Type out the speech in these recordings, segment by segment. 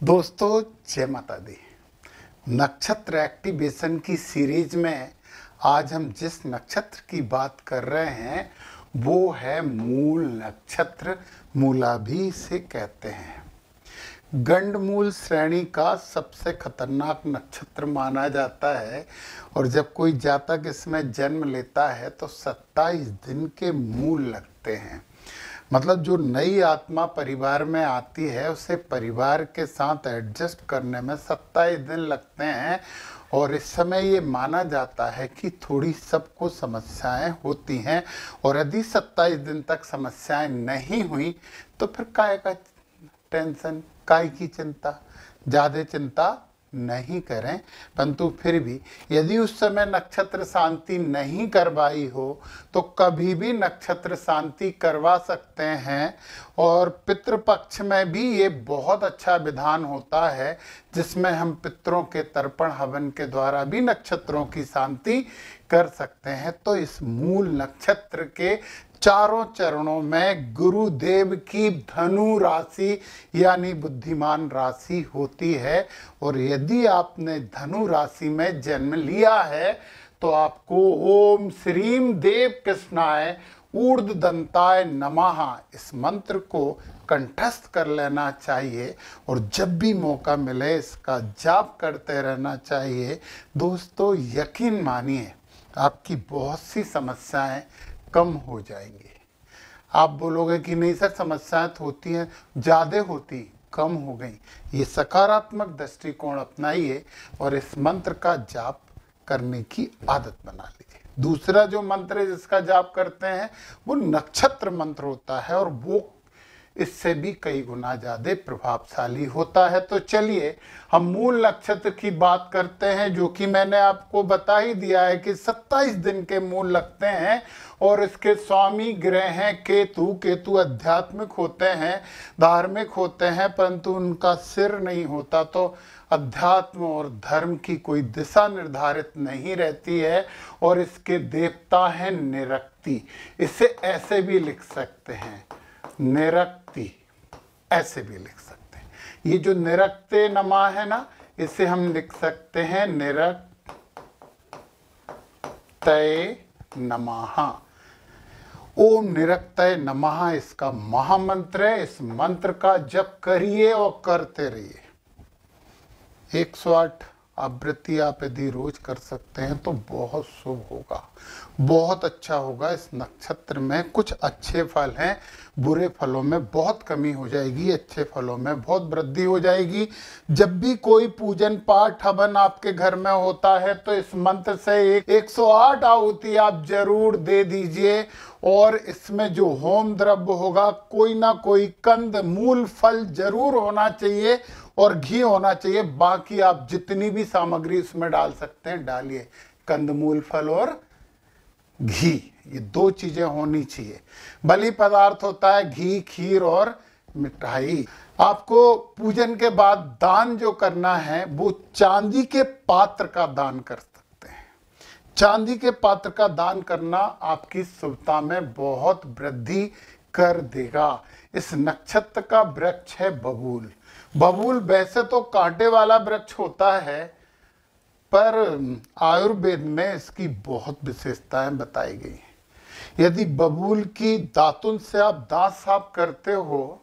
दोस्तों जय माता दी। नक्षत्र एक्टिवेशन की सीरीज में आज हम जिस नक्षत्र की बात कर रहे हैं वो है मूल नक्षत्र। मूला भी इसे कहते हैं। गंडमूल श्रेणी का सबसे खतरनाक नक्षत्र माना जाता है और जब कोई जातक इसमें जन्म लेता है तो 27 दिन के मूल लगते हैं। मतलब जो नई आत्मा परिवार में आती है उसे परिवार के साथ एडजस्ट करने में 27 दिन लगते हैं और इस समय ये माना जाता है कि थोड़ी सबको समस्याएं होती हैं और यदि 27 दिन तक समस्याएं नहीं हुई तो फिर काय का टेंशन, काय की चिंता, ज़्यादा चिंता नहीं करें। परंतु फिर भी यदि उस समय नक्षत्र शांति नहीं करवाई हो तो कभी भी नक्षत्र शांति करवा सकते हैं। और पितृपक्ष में भी ये बहुत अच्छा विधान होता है जिसमें हम पितरों के तर्पण हवन के द्वारा भी नक्षत्रों की शांति कर सकते हैं। तो इस मूल नक्षत्र के चारों चरणों में गुरुदेव की धनु राशि यानी बुद्धिमान राशि होती है और यदि आपने धनु राशि में जन्म लिया है तो आपको ओम श्रीम देव कृष्णाय ऊर्ध्व दंताय नमः इस मंत्र को कंठस्थ कर लेना चाहिए और जब भी मौका मिले इसका जाप करते रहना चाहिए। दोस्तों यकीन मानिए आपकी बहुत सी समस्याएं कम हो जाएंगी। आप बोलोगे कि नहीं सर समस्याएं तो होती हैं, ज़्यादा होती, कम हो गई। ये सकारात्मक दृष्टिकोण अपनाइए और इस मंत्र का जाप करने की आदत बना लीजिए। दूसरा जो मंत्र है जिसका जाप करते हैं वो नक्षत्र मंत्र होता है और वो इससे भी कई गुना ज़्यादा प्रभावशाली होता है। तो चलिए हम मूल नक्षत्र की बात करते हैं जो कि मैंने आपको बता ही दिया है कि 27 दिन के मूल लगते हैं और इसके स्वामी ग्रह हैं केतु। केतु आध्यात्मिक होते हैं, धार्मिक होते हैं, परंतु उनका सिर नहीं होता तो अध्यात्म और धर्म की कोई दिशा निर्धारित नहीं रहती है। और इसके देवता हैं निरक्ति। इसे ऐसे भी लिख सकते हैं निरक्ति, ऐसे भी लिख सकते हैं। ये जो निरक्ते नमा है ना, इसे हम लिख सकते हैं निरक्तये नमः। ओम निरक्तये नमः इसका महामंत्र है। इस मंत्र का जप करिए और करते रहिए। 108 आवृत्ति आप यदि रोज कर सकते हैं तो बहुत शुभ होगा, बहुत अच्छा होगा। इस नक्षत्र में कुछ अच्छे फल हैं, बुरे फलों में बहुत कमी हो जाएगी, अच्छे फलों में बहुत वृद्धि हो जाएगी। जब भी कोई पूजन पाठ हवन आपके घर में होता है तो इस मंत्र से 108 आहुति आप जरूर दे दीजिए। और इसमें जो होम द्रव्य होगा कोई ना कोई कंद मूल फल जरूर होना चाहिए और घी होना चाहिए। बाकी आप जितनी भी सामग्री इसमें डाल सकते हैं डालिए, कंदमूल फल और घी, ये दो चीजें होनी चाहिए। बलि पदार्थ होता है घी, खीर और मिठाई। आपको पूजन के बाद दान जो करना है वो चांदी के पात्र का दान कर सकते हैं। चांदी के पात्र का दान करना आपकी शुभता में बहुत वृद्धि कर देगा। इस नक्षत्र का वृक्ष है बबूल। बबूल वैसे तो कांटे वाला वृक्ष होता है पर आयुर्वेद में इसकी बहुत विशेषताएं बताई गई हैं। यदि बबूल की दातुन से आप दांत साफ करते हो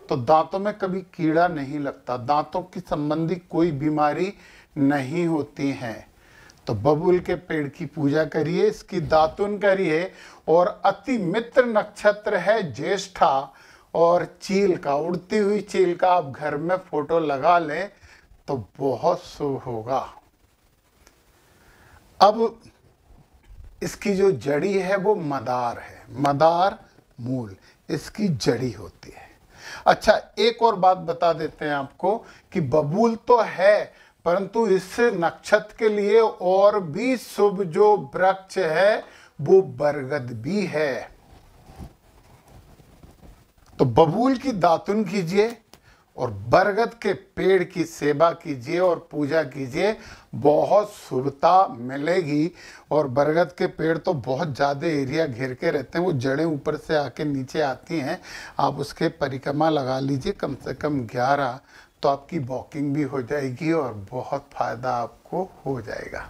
तो दांतों में कभी कीड़ा नहीं लगता, दांतों की संबंधी कोई बीमारी नहीं होती है। तो बबूल के पेड़ की पूजा करिए, इसकी दातुन करिए। और अति मित्र नक्षत्र है ज्येष्ठा और चील का, उड़ती हुई चील का आप घर में फोटो लगा लें तो बहुत शुभ होगा। अब इसकी जो जड़ी है वो मदार है, मदार मूल इसकी जड़ी होती है। अच्छा एक और बात बता देते हैं आपको कि बबूल तो है परंतु इस नक्षत्र के लिए और भी शुभ जो वृक्ष है वो बरगद भी है। तो बबूल की दातुन कीजिए और बरगद के पेड़ की सेवा कीजिए और पूजा कीजिए, बहुत शुभता मिलेगी। और बरगद के पेड़ तो बहुत ज़्यादा एरिया घेर के रहते हैं, वो जड़ें ऊपर से आके नीचे आती हैं। आप उसके परिक्रमा लगा लीजिए कम से कम 11, तो आपकी वॉकिंग भी हो जाएगी और बहुत फायदा आपको हो जाएगा।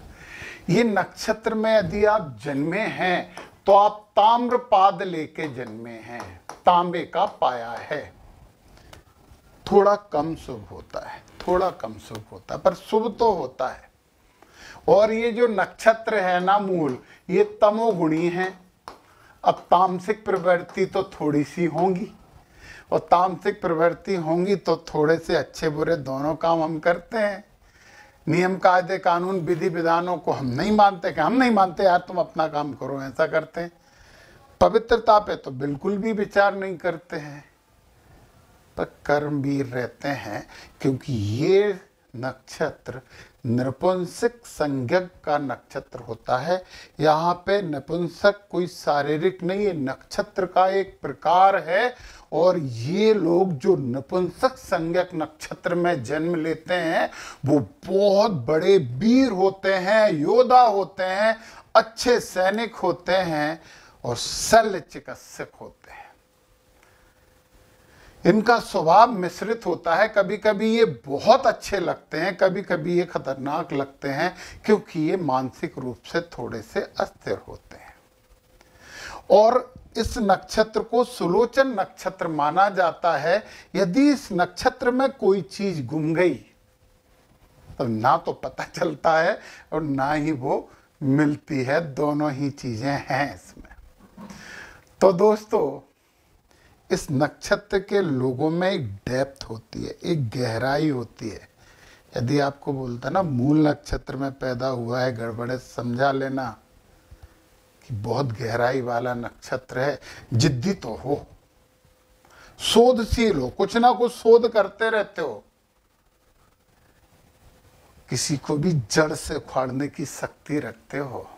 ये नक्षत्र में यदि आप जन्मे हैं तो आप ताम्रपाद लेके जन्मे हैं, तांबे का पाया है। थोड़ा कम शुभ होता है, थोड़ा कम शुभ होता है, पर शुभ तो होता है। और ये जो नक्षत्र है ना मूल, ये तमोगुणी है। अब तामसिक प्रवृत्ति तो थोड़ी सी होंगी, और तामसिक प्रवृत्ति होंगी तो थोड़े से अच्छे बुरे दोनों काम हम करते हैं। नियम कायदे कानून विधि विधानों को हम नहीं मानते, कि हम नहीं मानते यार तुम अपना काम करो, ऐसा करते हैं। पवित्रता पे तो बिल्कुल भी विचार नहीं करते हैं, पर कर्मवीर रहते हैं, क्योंकि ये नक्षत्र नपुंसक संज्ञक का नक्षत्र होता है। यहाँ पे नपुंसक कोई शारीरिक नहीं है, नक्षत्र का एक प्रकार है। और ये लोग जो नपुंसक संज्ञक नक्षत्र में जन्म लेते हैं वो बहुत बड़े वीर होते हैं, योद्धा होते हैं, अच्छे सैनिक होते हैं और शल्य चिकित्सक होते हैं। इनका स्वभाव मिश्रित होता है, कभी कभी ये बहुत अच्छे लगते हैं, कभी कभी ये खतरनाक लगते हैं, क्योंकि ये मानसिक रूप से थोड़े से अस्थिर होते हैं। और इस नक्षत्र को सुलोचन नक्षत्र माना जाता है। यदि इस नक्षत्र में कोई चीज गुम गई तो ना तो पता चलता है और ना ही वो मिलती है, दोनों ही चीजें हैं इसमें। तो दोस्तों, इस नक्षत्र के लोगों में एक डेप्थ होती है, एक गहराई होती है। यदि आपको बोलता ना मूल नक्षत्र में पैदा हुआ है, गड़बड़े समझा लेना कि बहुत गहराई वाला नक्षत्र है। जिद्दी तो हो, शोधशील हो, कुछ ना कुछ शोध करते रहते हो, किसी को भी जड़ से उखाड़ने की शक्ति रखते हो,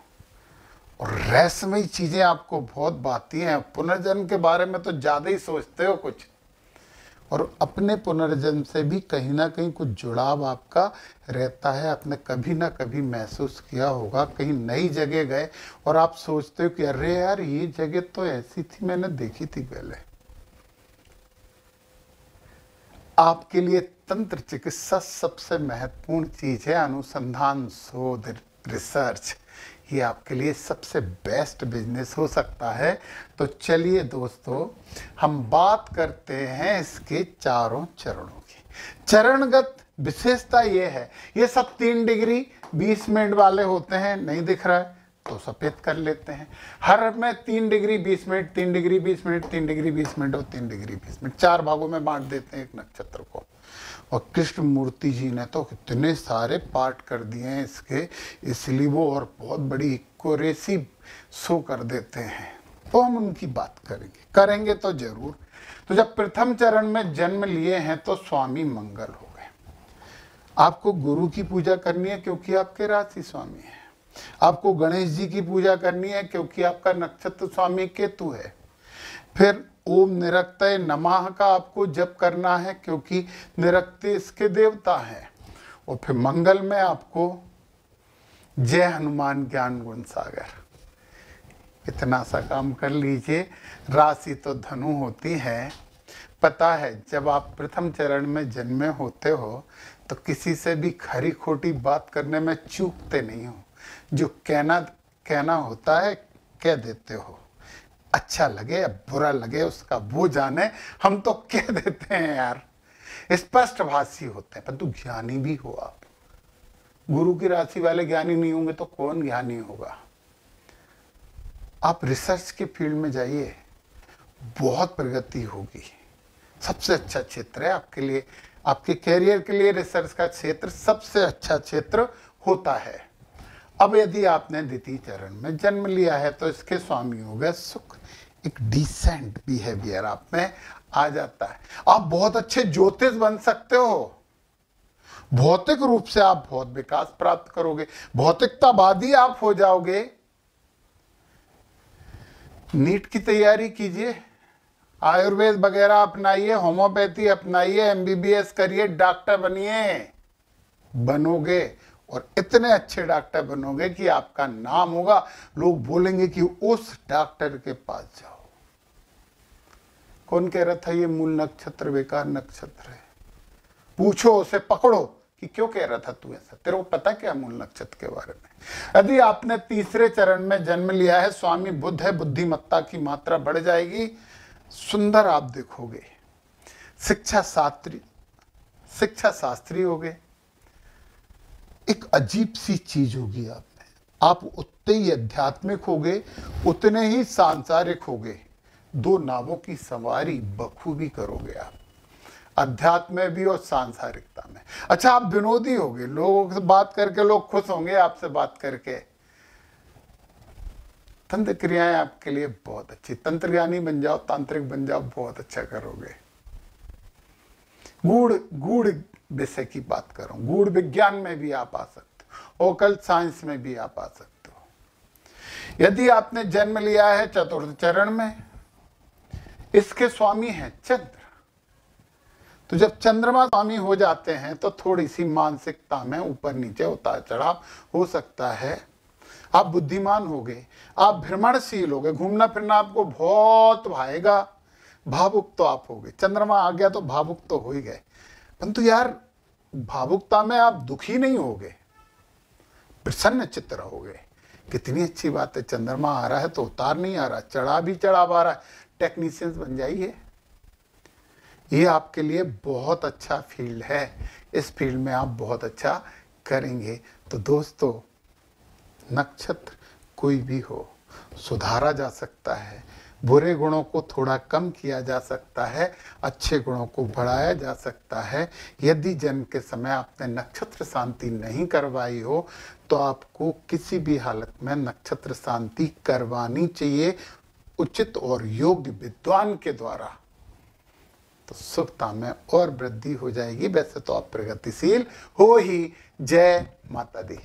और रहस्यमयी चीजें आपको बहुत भाती हैं। पुनर्जन्म के बारे में तो ज्यादा ही सोचते हो कुछ, और अपने पुनर्जन्म से भी कहीं ना कहीं कुछ जुड़ाव आपका रहता है। आपने कभी ना कभी महसूस किया होगा, कहीं नई जगह गए और आप सोचते हो कि अरे यार ये जगह तो ऐसी थी, मैंने देखी थी पहले। आपके लिए तंत्र चिकित्सा सबसे महत्वपूर्ण चीज है, अनुसंधान, शोध, रिसर्च। ये आपके लिए सबसे बेस्ट बिजनेस हो सकता है। तो चलिए दोस्तों, हम बात करते हैं इसके चारों चरणों की। चरणगत विशेषता ये है, ये सब 3 डिग्री 20 मिनट वाले होते हैं। नहीं दिख रहा है तो सफेद कर लेते हैं। हर में 3 degree 20 minute, 3 degree 20 minute, 3 degree 20 minute और 3 डिग्री 20 मिनट, 4 भागों में बांट देते हैं एक नक्षत्र को। और कृष्ण मूर्ति जी ने तो कितने सारे पार्ट कर दिए हैं इसके, इसलिए वो और बहुत बड़ी एक्यूरेसी शो कर देते हैं। तो हम उनकी बात करेंगे तो जरूर। तो जब प्रथम चरण में जन्म लिए हैं तो स्वामी मंगल हो गए। आपको गुरु की पूजा करनी है क्योंकि आपके राशि स्वामी है। आपको गणेश जी की पूजा करनी है क्योंकि आपका नक्षत्र स्वामी केतु है। फिर ओम निरक्तये नमः का आपको जप करना है क्योंकि निरक्ति इसके देवता हैं। और फिर मंगल में आपको जय हनुमान ज्ञान गुण सागर, इतना सा काम कर लीजिए। राशि तो धनु होती है। पता है जब आप प्रथम चरण में जन्मे होते हो तो किसी से भी खरी खोटी बात करने में चूकते नहीं हो। जो कहना होता है कह देते हो, अच्छा लगे या बुरा लगे उसका वो जाने, हम तो कह देते हैं यार। स्पष्ट भाषी होते हैं, परंतु ज्ञानी भी हो आप। गुरु की राशि वाले ज्ञानी नहीं होंगे तो कौन ज्ञानी होगा। आप रिसर्च के फील्ड में जाइए, बहुत प्रगति होगी। सबसे अच्छा क्षेत्र है आपके लिए, आपके कैरियर के लिए रिसर्च का क्षेत्र सबसे अच्छा क्षेत्र होता है। अब यदि आपने द्वितीय चरण में जन्म लिया है तो इसके स्वामी हो गए सुख। एक डिसेंट बिहेवियर आप में आ जाता है। आप बहुत अच्छे ज्योतिष बन सकते हो। भौतिक रूप से आप बहुत विकास प्राप्त करोगे, भौतिकतावादी आप हो जाओगे। नीट की तैयारी कीजिए, आयुर्वेद वगैरह अपनाइए, होम्योपैथी अपनाइए, एमबीबीएस करिए, डॉक्टर बनिए। बनोगे और इतने अच्छे डॉक्टर बनोगे कि आपका नाम होगा, लोग बोलेंगे कि उस डॉक्टर के पास जाओ। कौन कह रहा था ये मूल नक्षत्र बेकार नक्षत्र है? पूछो उसे, पकड़ो कि क्यों कह रहा था तू ऐसा, तेरे को पता क्या मूल नक्षत्र के बारे में। यदि आपने तीसरे चरण में जन्म लिया है, स्वामी बुध है, बुद्धिमत्ता की मात्रा बढ़ जाएगी, सुंदर आप दिखोगे, शिक्षा शास्त्री होगे, एक अजीब सी चीज होगी आप में, आप उतने ही आध्यात्मिक होगे, उतने ही सांसारिक होगे, दो नावों की सवारी बखूबी करोगे आप, अध्यात्म में भी और सांसारिकता में। अच्छा, आप विनोदी होगे, लोगों से बात करके लोग खुश होंगे आपसे बात करके। तंत्र क्रियाएं आपके लिए बहुत अच्छी, तंत्र ज्ञानी बन जाओ, तांत्रिक बन जाओ, बहुत अच्छा करोगे। गूढ़ विषय की बात करूं, गूढ़ विज्ञान में भी आप आ सकते हो, ओकल्ट साइंस में भी आप आ सकते हो। यदि आपने जन्म लिया है चतुर्थ चरण में, इसके स्वामी हैं चंद्र, तो जब चंद्रमा स्वामी हो जाते हैं तो थोड़ी सी मानसिकता में ऊपर नीचे उतार चढ़ाव हो सकता है। आप बुद्धिमान होगे, आप भ्रमणशील होगे, घूमना फिरना आपको बहुत भाएगा, भावुक तो आप होगे, चंद्रमा आ गया तो भावुक तो हो ही गए, परंतु यार भावुकता में आप दुखी नहीं होगे, प्रसन्न चित्त रहोगे। कितनी अच्छी बात है, चंद्रमा आ रहा है तो उतार नहीं आ रहा, चढ़ा भी चढ़ाव आ रहा है, टेक्नीशियंस बन जाइए। ये आपके लिए बहुत अच्छा फील्ड है, इस फील्ड में आप बहुत अच्छा करेंगे। तो दोस्तों, नक्षत्र कोई भी हो, सुधारा जा सकता है, बुरे गुणों को थोड़ा कम किया जा सकता है, अच्छे गुणों को बढ़ाया जा सकता है। यदि जन्म के समय आपने नक्षत्र शांति नहीं करवाई हो तो आपको किसी भी हालत में नक्षत्र शांति करवानी चाहिए, उचित और योग्य विद्वान के द्वारा, तो शुभता में और वृद्धि हो जाएगी। वैसे तो आप प्रगतिशील हो ही। जय माता दी।